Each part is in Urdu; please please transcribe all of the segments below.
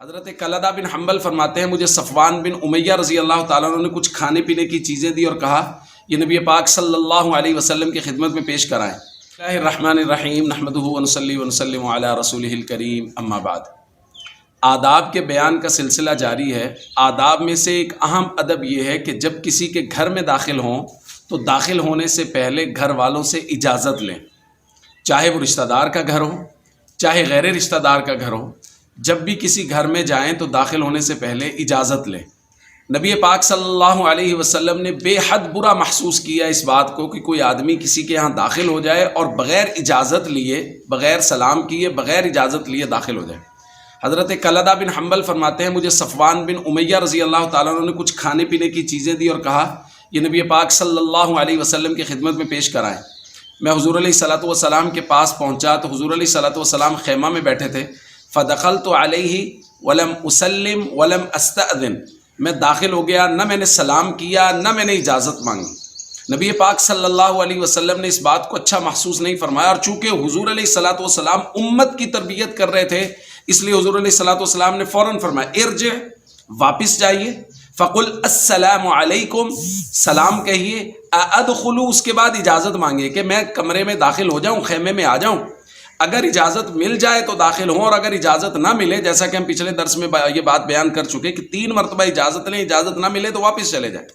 حضرت کلدہ بن حنبل فرماتے ہیں مجھے صفوان بن امیہ رضی اللہ تعالیٰ عنہ نے کچھ کھانے پینے کی چیزیں دی اور کہا یہ نبی پاک صلی اللہ علیہ وسلم کی خدمت میں پیش کرائیں۔ بسم اللہ الرحمن الرحیم نحمدہ ونصلی ونسلم علی رسولہ الکریم اما بعد۔ آداب کے بیان کا سلسلہ جاری ہے۔ آداب میں سے ایک اہم ادب یہ ہے کہ جب کسی کے گھر میں داخل ہوں تو داخل ہونے سے پہلے گھر والوں سے اجازت لیں، چاہے وہ رشتہ دار کا گھر ہو چاہے غیر رشتہ دار کا گھر ہو۔ جب بھی کسی گھر میں جائیں تو داخل ہونے سے پہلے اجازت لیں۔ نبی پاک صلی اللہ علیہ وسلم نے بے حد برا محسوس کیا اس بات کو کہ کوئی آدمی کسی کے ہاں داخل ہو جائے اور بغیر اجازت لیے، بغیر سلام کیے، بغیر اجازت لیے داخل ہو جائے۔ حضرت کلدہ بن حنبل فرماتے ہیں مجھے صفوان بن امیہ رضی اللہ تعالیٰ عنہ نے کچھ کھانے پینے کی چیزیں دی اور کہا یہ نبی پاک صلی اللہ علیہ وسلم کی خدمت میں پیش کرائیں۔ میں حضور علیہ الصلوۃ والسلام کے پاس پہنچا تو حضور علیہ الصلوۃ والسلام خیمہ میں بیٹھے تھے۔ فدخلت علیہ ولم اسلم ولم استأذن، میں داخل ہو گیا، نہ میں نے سلام کیا نہ میں نے اجازت مانگی۔ نبی پاک صلی اللہ علیہ وسلم نے اس بات کو اچھا محسوس نہیں فرمایا، اور چونکہ حضور علیہ الصلوۃ والسلام امت کی تربیت کر رہے تھے اس لیے حضور علیہ الصلوۃ والسلام نے فوراً فرمایا ارجع، واپس جائیے، فقل السلام علیکم، سلام کہیے، ادخلوا، اس کے بعد اجازت مانگیے کہ میں کمرے میں داخل ہو جاؤں، خیمے میں آ جاؤں۔ اگر اجازت مل جائے تو داخل ہوں، اور اگر اجازت نہ ملے، جیسا کہ ہم پچھلے درس میں یہ بات بیان کر چکے کہ 3 مرتبہ اجازت لیں، اجازت نہ ملے تو واپس چلے جائیں۔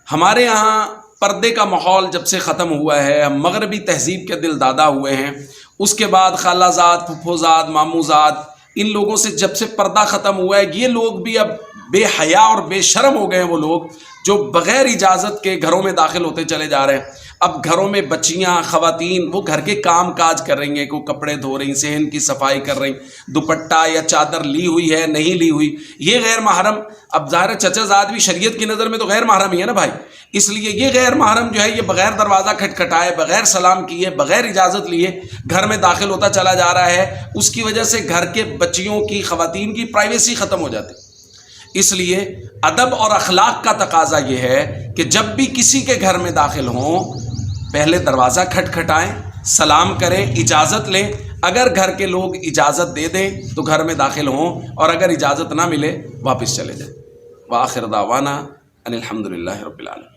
ہمارے یہاں پردے کا ماحول جب سے ختم ہوا ہے، ہم مغربی تہذیب کے دل دادا ہوئے ہیں، اس کے بعد خالہ زاد، پھپھو زاد، ماموں زاد، ان لوگوں سے جب سے پردہ ختم ہوا ہے، یہ لوگ بھی اب بے حیا اور بے شرم ہو گئے ہیں، وہ لوگ جو بغیر اجازت کے گھروں میں داخل ہوتے چلے جا رہے ہیں۔ اب گھروں میں بچیاں، خواتین، وہ گھر کے کام کاج کر رہی ہیں، کوئی کپڑے دھو رہی، صحن کی صفائی کر رہی، دوپٹہ یا چادر لی ہوئی ہے نہیں لی ہوئی، یہ غیر محرم۔ اب ظاہر چچا زاد بھی شریعت کی نظر میں تو غیر محرم ہی ہے نا بھائی، اس لیے یہ غیر محرم جو ہے یہ بغیر دروازہ کھٹکھٹائے، بغیر سلام کیے، بغیر اجازت لیے گھر میں داخل ہوتا چلا جا رہا ہے۔ اس کی وجہ سے گھر کے بچیوں کی، خواتین کی پرائیویسی ختم ہو جاتی۔ اس لیے ادب اور اخلاق کا تقاضا یہ ہے کہ جب بھی کسی کے گھر میں داخل ہوں پہلے دروازہ کھٹکھٹائیں، سلام کریں، اجازت لیں۔ اگر گھر کے لوگ اجازت دے دیں تو گھر میں داخل ہوں، اور اگر اجازت نہ ملے واپس چلے جائیں۔ وآخر دعوانا ان الحمد للہ رب العالمین۔